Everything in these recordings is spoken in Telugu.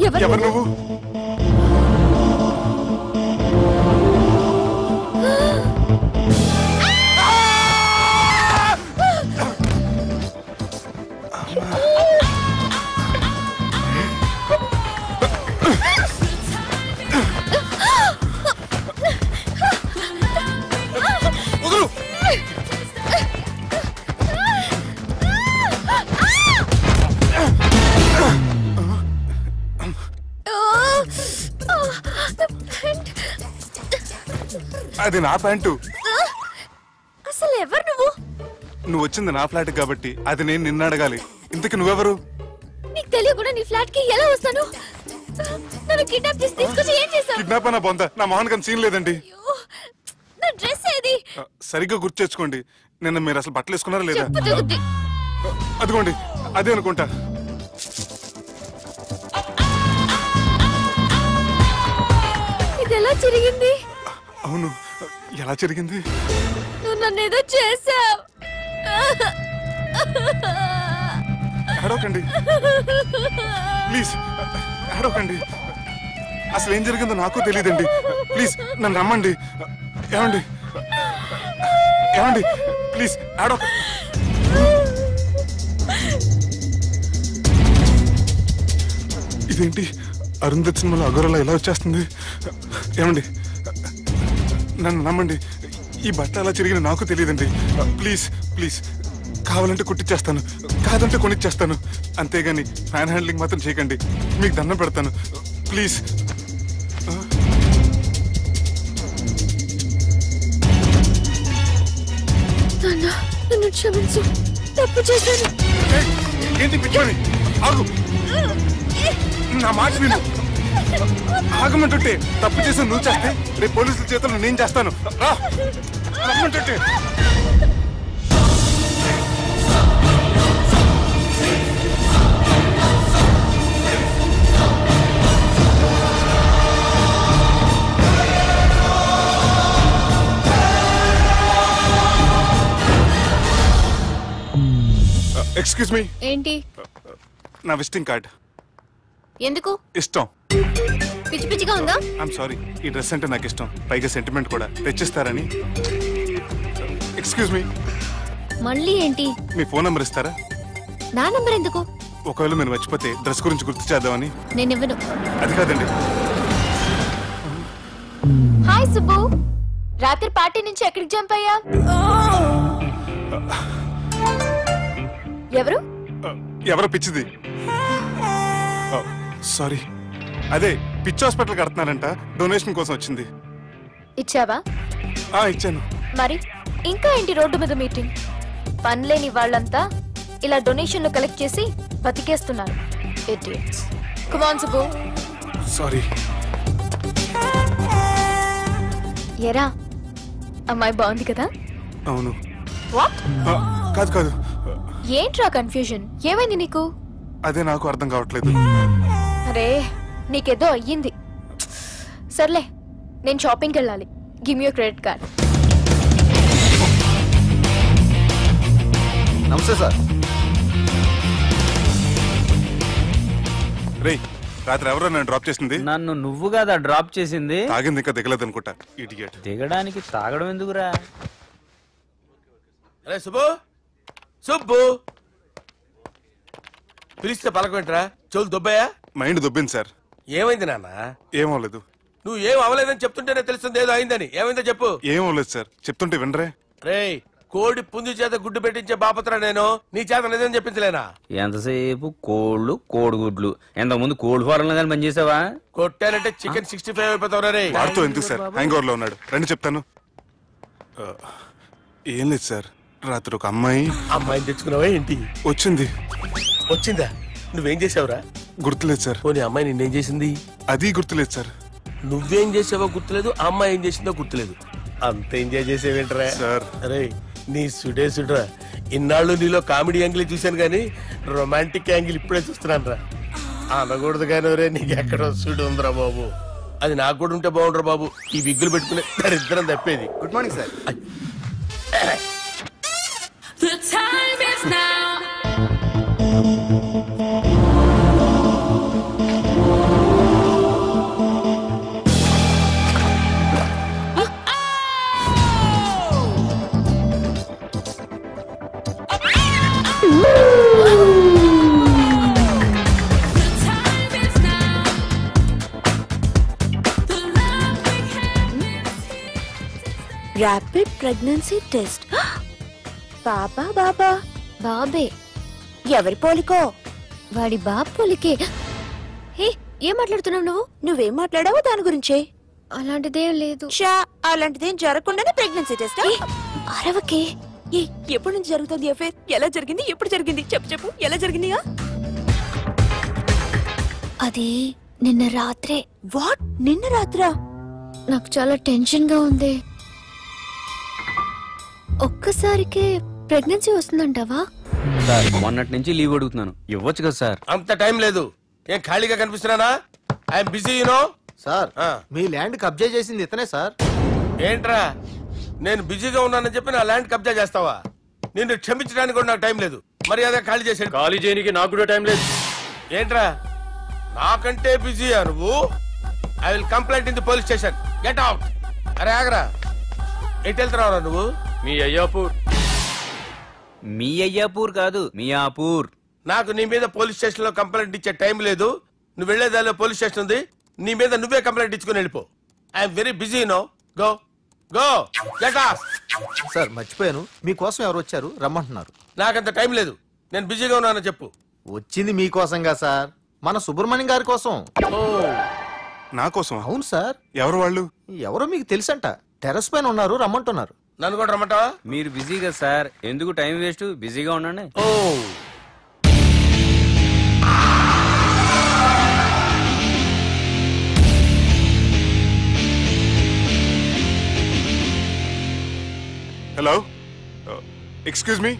ఎవరు నువ్వు? అది నా ప్యాంటు. అసలు ఎవరు నువ్వు? నువ్వు వచ్చింది నా ఫ్లాట్ కాబట్టి అది నేను నిన్ను అడగాలి. ఇంతకి నువ్వెవరు? నీకు తెలియకుండా నీ ఫ్లాట్ కి ఎలా వస్తాను? నన్ను కిడ్నాప్ చేసి తీసుకొచ్చి ఏం చేసావు? కిడ్నాప్ అన్న బొంద, నా మోహన్ కన్ సీన్ లేదండి. నా డ్రెస్ ఏది? సరిగ్గా గుర్తు తెచ్చుకోండి. నిన్న మీరు అసలు బట్టలు వేసుకున్నారా లేదా? అదిగోండి, అదే అనుకుంటా. ఇది ఎలా జరిగింది? అవును, ఎలా జరిగింది? నువ్వు నన్ను ఏదో చేసావు. ఏడవకండి ప్లీజ్, ఏడవకండి. అసలు ఏం జరిగిందో నాకు తెలియదండి. ప్లీజ్ నన్ను రమ్మండి. ఏమండి ఏమండి ప్లీజ్ ఏడవ. ఇదేంటి అరుంధతి సినిమాలో అగోరలా ఎలా వచ్చేస్తుంది? ఏమండి నన్ను నమ్మండి. ఈ బట్ట అలా చిరిగిన నాకు తెలియదండి. ప్లీజ్ ప్లీజ్, కావాలంటే కుట్టిచ్చేస్తాను, కాదంటే కొనిచ్చేస్తాను. అంతేగాని ఫ్యాన్ హ్యాండ్లింగ్ మాత్రం చేయకండి. మీకు దండం పెడతాను ప్లీజ్. నన్ను క్షమించు, తప్పు చేశాను. ఏంటి పిచ్చోని? ఆగు, నా మాట విను. ఆగమంటుంటే తప్పు చేసి నువ్వు చేస్తే రేపు పోలీసుల చేతుల్లో నేను చేస్తాను. రా రమ్మంటుంటే. Excuse me. ఏంటి? నా విజిటింగ్ కార్డ్. ఎందుకు? ఇష్టం. పిచ్చి పిచ్చిగా ఉందా? ఐఎమ్ సారీ, ఈ డ్రెస్ అంటే నాకు ఇష్టం, పైగా సెంటిమెంట్ కూడా. తెచ్చిస్తారని. Excuse me. మళ్ళీ ఏంటి? మీ ఫోన్ నంబర్ ఇస్తారా? నా నంబర్ ఎందుకు? ఒకవేళ మీరు మర్చిపోతే డ్రెస్ గురించి గుర్తు చేద్దామని. నేను ఇవ్వను. అది కాదండి. హాయ్ సుబ్బు, రాత్రి పార్టీ నుంచి ఎక్కడికి జంప్ అయ్యా? ఎవరు? ఎవరో పిచ్చిది. సారీ, అదే పిచ్చి హాస్పిటల్ కడుతున్నారంట, డొనేషన్ కోసం వచ్చింది. ఇచ్చావా? ఇచ్చాను. మరి ఇంకా ఏంటి రోడ్డు మీద మీటింగ్? పనిలేని వాళ్ళంతా ఇలా డొనేషన్లు కలెక్ట్ చేసి బతికేస్తున్నారు. Idiots. Come on Subbu. Sorry. ఎరా, అమ్మాయి బాగుంది కదా? అవును. వాట్? కాదు కాదు. ఏంట్రా కన్ఫ్యూజన్? ఏమైంది నీకు? అదే నాకు అర్థం కావట్లేదు. అరే, నీకేదో అయ్యింది. సర్లే, నేను షాపింగ్కి వెళ్ళాలి. Give me your credit card. నమస్తే సార్. రే, రాత్రి ఎవరో నన్ను డ్రాప్ చేసింది? నన్ను నువ్వు కదా డ్రాప్ చేసింది. తాగింది ఇంకా దిగలేదు అనుకుంటా. ఇడియట్. దిగడానికి తాగడం ఎందుకురా? అరే సుబ్బు, సుబ్బు పిలిస్తే పలకమంటరా? చెవులు దొబ్బాయా? Mind దొబ్బింది sir. ఏమైంది నాన్న? ఏమవలేదు. నువ్వు ఏం అవలేదని చెప్తుంటేనే తెలుస్తుంది ఏదో అయిందని. ఏమైందో చెప్పు. ఏమవలేదు సార్, చెప్తుంటే వినరే. రేయ్, కోడి పుంజు చేత గుడ్డు పెట్టించే బాపత్ర నేను, నీ చేత నిజం చెప్పించలేనా? ఎంతసేపు కోళ్ళు కోడిగుడ్లు. ఎంతకుముందు కోడి ఫారంలో కానీ పనిచేసావా? కొట్టానంటే చికెన్ 65 అయిపోతావు రే. వాడుతూ ఎందుకు సార్, హ్యాంగ్ ఓవర్ లో ఉన్నాడు. రండి చెప్తాను. ఏం లేదు సార్, రాత్రి ఒక అమ్మాయిని తెచ్చుకున్నావా ఏంటి? వచ్చిందా? నువ్వేం చేసావురా? గుర్తులేదు సార్. పోనీ అమ్మాయి నిన్నేం చేసింది? అది గుర్తులేదు సార్. నువ్వేం చేసావో గుర్తులేదు, అమ్మాయి ఏం చేసిందో గుర్తులేదు. అంత ఎంజాయ్ చేసేవేంటరా సార్? అరే నీ సుడే సుడ్రా. ఇన్నాళ్ళు నీలో కామెడీ యాంగిల్ చూశాను కానీ రొమాంటిక్ యాంగిల్ ఇప్పుడే చూస్తున్నాను రా. అనకూడదు కానీ రే, నీకు ఎక్కడో సుడు ఉందిరా బాబు. అది నాకు కూడా ఉంటే బాగుండ్రా బాబు. ఈ విగ్గులు పెట్టుకునే దరిద్రం తప్పేది. Good morning sir. The time is now. time is now. The love we had rapid pregnancy test. బాబా బాబా బాబే ఎవరి పోలికో? వాడి బాబు పోలికే. హే, ఏం మాట్లాడుతున్నావు నువ్వు? నువ్వేం మాట్లాడావో దాని గురించే. అలాంటిదేం లేదు. షా, అలాంటిదేం జరగకుండానే ప్రెగ్నెన్సీ టెస్ట్. అరవకే. ఎప్పటి నుంచి జరుగుతుంది అఫేర్? ఎలా జరిగింది? ఎప్పుడు జరిగింది? చెప్పు చెప్పు, ఎలా జరిగిందిగా? అది నిన్న రాత్రే. వాట్? నిన్న రాత్రా? నాకు చాలా టెన్షన్ గా ఉంది. ఒక్కసారికే ప్రెగ్నెన్సీ వస్తుందంటావా? సార్ మొన్నటి నుంచి లీవ్ అడుగుతున్నాను, ఇవ్వచ్చు కదా సార్? అంత టైం లేదు. ఏం ఖాళీగా కనిపిస్తున్నానా? I'm busy you know. సార్ మీ ల్యాండ్ కబ్జా చేసింది ఇతనే సార్. ఏంట్రా, నేను బిజీగా ఉన్నానని చెప్పి నా ల్యాండ్ కబ్జా చేస్తావా? నిన్ను క్షమించడానికి కూడా నాకు టైం లేదు. మర్యాద ఖాళీ చేసాడు. ఖాళీ చేయడానికి నాకు కూడా టైం లేదు. ఏంట్రా, నాకంటే బిజీయా నువ్వు? I will complaint in the police station. Get out. అరే ఆగరా, ఎటు వెళ్తున్నావురా నువ్వు? మీ అయ్యాపూర్. మీ అయ్యాపూర్ కాదు, మియాపూర్. నాకు నీ మీద పోలీస్ స్టేషన్ లో కంప్లైంట్ ఇచ్చే టైం లేదు. నువ్వు వెళ్లేదాలో పోలీస్ స్టేషన్ ఉంది. నీ మీద నువ్వే కంప్లైంట్ ఇచ్చుకుని వెళ్ళిపో. I am very busy no. Go go get off. Sir మర్చిపోయాను, మీకోసం ఎవరు వచ్చారు రమ్మంటున్నారు. నాకంత టైం లేదు, నేను బిజీగా ఉన్నానని చెప్పు. వచ్చింది మీకోసంగా సార్, మన సుబ్రహ్మణ్యం గారి కోసం. నా కోసం? అవును సార్. ఎవరు వాళ్ళు? ఎవరో మీకు తెలుసంట. టెర్రస్ పైన ఉన్నారు, రమ్మంటున్నారు. నన్ను కూడా రమ్మంటావా? మీరు బిజీగా సార్, ఎందుకు టైం వేస్ట్? బిజీగా ఉండండి. ఓ హలో, ఎక్స్క్యూజ్ మీ.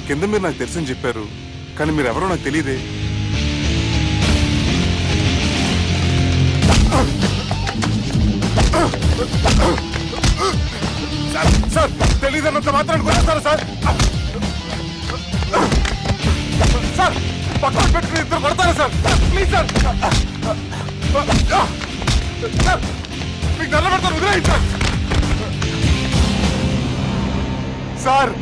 కింద మీరు నాకు తెలుసని చెప్పారు, కానీ మీరు ఎవరో నాకు తెలియదే. సార్ తెలీదన్నంత మాత్రం కొనేస్తారా సార్? సార్ పక్కన పెట్టుకుని ఇద్దరు కొడతారా సార్? ప్లీజ్ సార్, మీకు దండం పెడతాను, వదిలేయండి సార్. సార్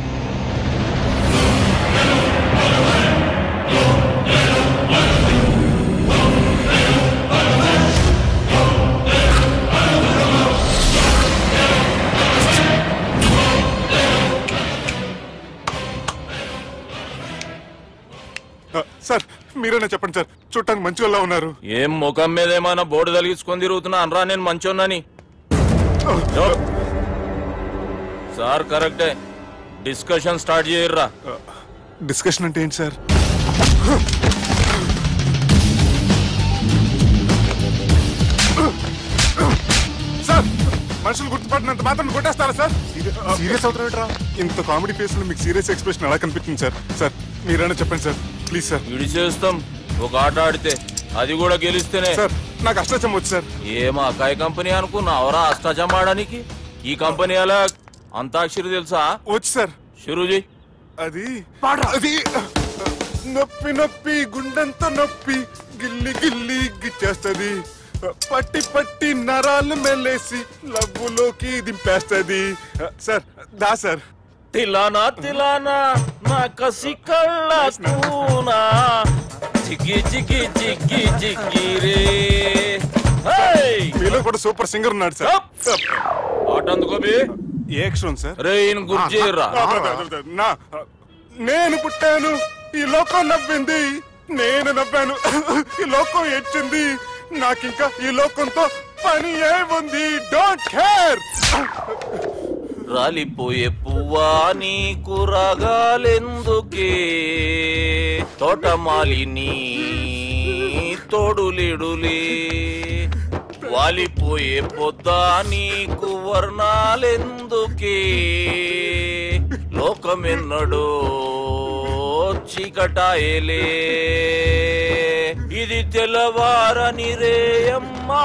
సార్ మీరేనా చెప్పండి సార్, చూడటానికి మంచి వాళ్ళ ఉన్నారు. ఏం ముఖం మీద ఏమైనా బోర్డు తలిగించుకొని తిరుగుతున్నా అనరా నేను మంచోన్నాని? సార్ కరెక్టే, డిస్కషన్ స్టార్ట్ చేయర్రా. డిస్కషన్ అంటే ఏంటి సార్? సార్ మనుషులు గుర్తుపట్టినంత మాత్రం కొట్టేస్తారా సార్? సీరియస్ అవుతున్నా? ఇంత కామెడీ ఫేస్ లో మీకు సీరియస్ ఎక్స్ప్రెషన్ ఎలా కనిపిస్తుంది సార్? సార్ మీరైనా చెప్పండి సార్, ప్లీజ్ సార్. విడి చేస్తాం ఒక ఆట ఆడితే, అది కూడా గెలిస్తేనే. సార్ నాకు అష్టాచం వచ్చు సార్. ఏం అకాయ కంపెనీ అనుకున్నావరా అష్టాచం ఆడడానికి? ఈ కంపెనీ అలా అంతాక్షరి తెలుసా? వచ్చు సార్. షురూజీ. అది అది నొప్పి నొప్పి గుండెంతో నొప్పి గిల్లి గిల్లి గిచ్చేస్తుంది, పట్టి పట్టి నరాలు మెల్లేసి లవ్వులోకి దింపేస్తుంది సార్. దా సార్. తిలానా తిలానా నా కసి కళ్ళ కూనా జిగి జిగి జిగి జిగి రే. మీలో కూడా సూపర్ సింగర్ ఉన్నాడు సార్. ఆట అందుకోబి ఏ అక్షరం సార్? రే ఈయన గుర్తు చేయరా. నేను పుట్టాను, ఈ లోకం నవ్వింది, నేను నవ్వాను, ఈ లోకం ఏడ్చింది, నాకింకా ఈ లోకంతో పని ఏముంది? Don't care. రాలిపోయే పువ్వా నీకు రాగాలెందుకే, తోటమాలిని తోడులిడులే, వాలిపోయే పొద్దా నీకు వర్ణాలెందుకే, లోకమెన్నడో చీకటాయలే, ఇది తెల్లవారని రేయమ్మా.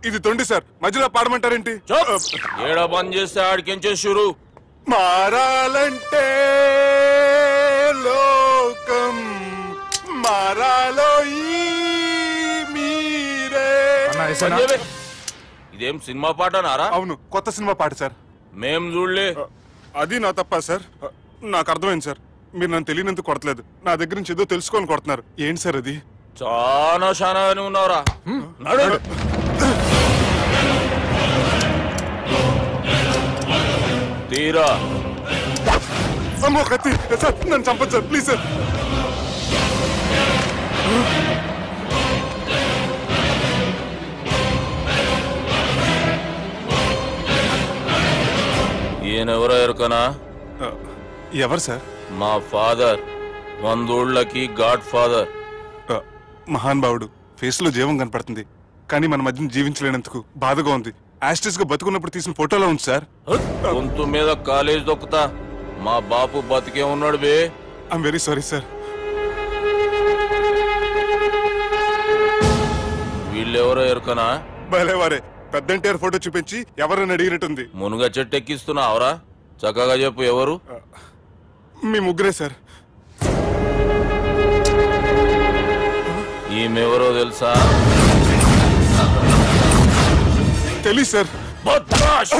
ఇది తొండి సార్, మధ్యలో పాడమంటారేంటి? ఏడ బంద్ చేస్తే ఆడికించే షురు. మారాలంటే లోకం మారాలో ఈ పాడేశానా? ఇదేం సినిమా పాట నారా? అవును, కొత్త సినిమా పాట సార్. మేం చూడలే. అది నా తప్ప సార్. నాకు అర్థమైంది సార్. మీరు నన్ను తెలియనందుకు కొడతలేదు, నా దగ్గర నుంచి ఏదో తెలుసుకొని కొడుతున్నారు. ఏంటి సార్ అది? చాలా శానాగానే ఉన్నావురా. నడు. తీరా. అమ్మో కత్తి సార్, నన్ను చంపదు సార్, ప్లీజ్ సార్. ఈయనెవరో ఎరుకనా? ఎవరు సార్? మా ఫాదర్, 100 గాడ్ ఫాదర్. మహాన్ భావుడు. ఫేస్ లో జీవం కనపడుతుంది, కానీ మన మధ్యన జీవించలేనందుకు బాధగా ఉంది. యాస్టిస్ గా బతుకున్నప్పుడు తీసిన ఫోటోలో ఉంది సార్. గొంతు మీద కాలేజ్ దొక్కుతా. మా బాపు బతికే ఉన్నాడు బే. I'm very sorry sir. వీళ్ళెవరో ఎరుకనా? భలేవారే, పెద్ద ఎన్టీఆర్ ఫోటో చూపించి ఎవరైనా అడిగినట్టుంది. మునుగ చెట్టు ఎక్కిస్తున్నావురా? చక్కగా చెప్పు, ఎవరు? మీ ముగ్గురే సార్. ఈమెవరో తెలుసా? తెలీదు సార్. బద్మాష్!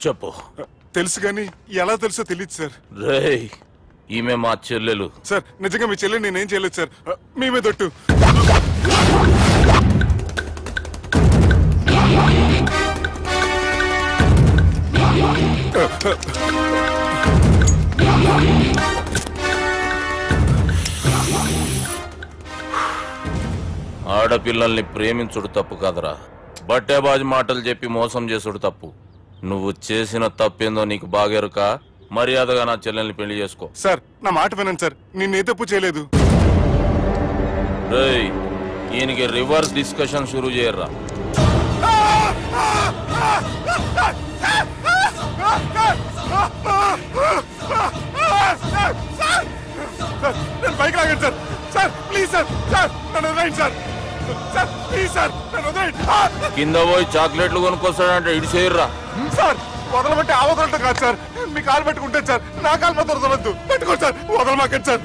చెప్పు. తెలుసు కానీ ఎలా తెలుసో తెలియదు సార్. రేయ్, ఈమె మా చెల్లెలు. సార్ నిజంగా మీ చెల్లెని నేనేం చేయలేదు సార్. మీ మీద ఒట్టు. ఆడపిల్లల్ని ప్రేమించుడు తప్పు కాదురా, బట్టేబాజు మాటలు చెప్పి మోసం చేసుడు తప్పు. నువ్వు చేసిన తప్పేందో నీకు బాగెరుక. మర్యాదగా నా చెల్లెల్ని పెళ్లి చేసుకో. సార్ నా మాట వినండి సార్, నేనే తప్పు చేయలేదు. రేయ్, ఈయనకి రివర్స్ డిస్కషన్ షురూ చేయర్రా. నేను బైక్ లాగండి sir. Sir please sir, sir నన్ను వదిలేయండి సార్. సార్ ప్లీజ్ సార్, నన్ను వదిలేయండి. కింద పోయి చాక్లెట్లు కొనుక్కొస్తాడంటే ఇటు చేయర్రా. సార్ వదలబట్టి ఆ వదలటం కాదు సార్, మీ కాలు పెట్టుకుంటాను సార్. నా కాలు మాత్రం వదలవద్దు. పెట్టుకోండి సార్, వదలమాకండి సార్.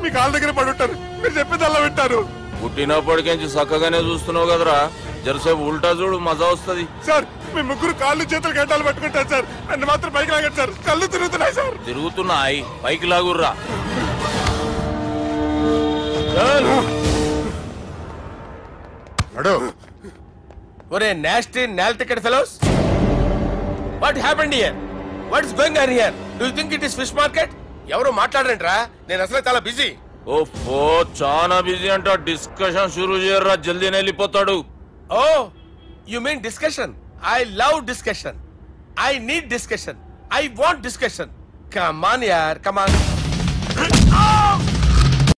మీ కాలు దగ్గర పడి ఉంటారు, మీరు చెప్పేది అలా వింటారు. పుట్టినప్పటికేంచి చక్కగానే చూస్తున్నావు కదరా, జరసేపు ఉల్టా చూడు, మజా వస్తుంది. సార్ మీ ముగ్గురు కాళ్ళు చేతులు గంటలు పట్టుకుంటారు సార్, నన్ను మాత్రం పైకి లాగండి సార్. కళ్ళు తిరుగుతున్నాయి సార్. తిరుగుతున్నాయి, పైకి లాగుర్రా. ఒరే నాస్టీ నాల్ ticket fellows, what happened here? What is going on here? Do you think it is fish market? ఎవరు మాట్లాడరంట్రా, నేను అసలే చాలా బిజీ. ఓఫో, చాలా బిజీ అంట. డిస్కషన్ షురూ చేయర్రా, జల్దీ వెళ్ళిపోతాడు. Oh you mean discussion? I love discussion. I need discussion. I want discussion. Come on యార్, కమ్ ఆన్.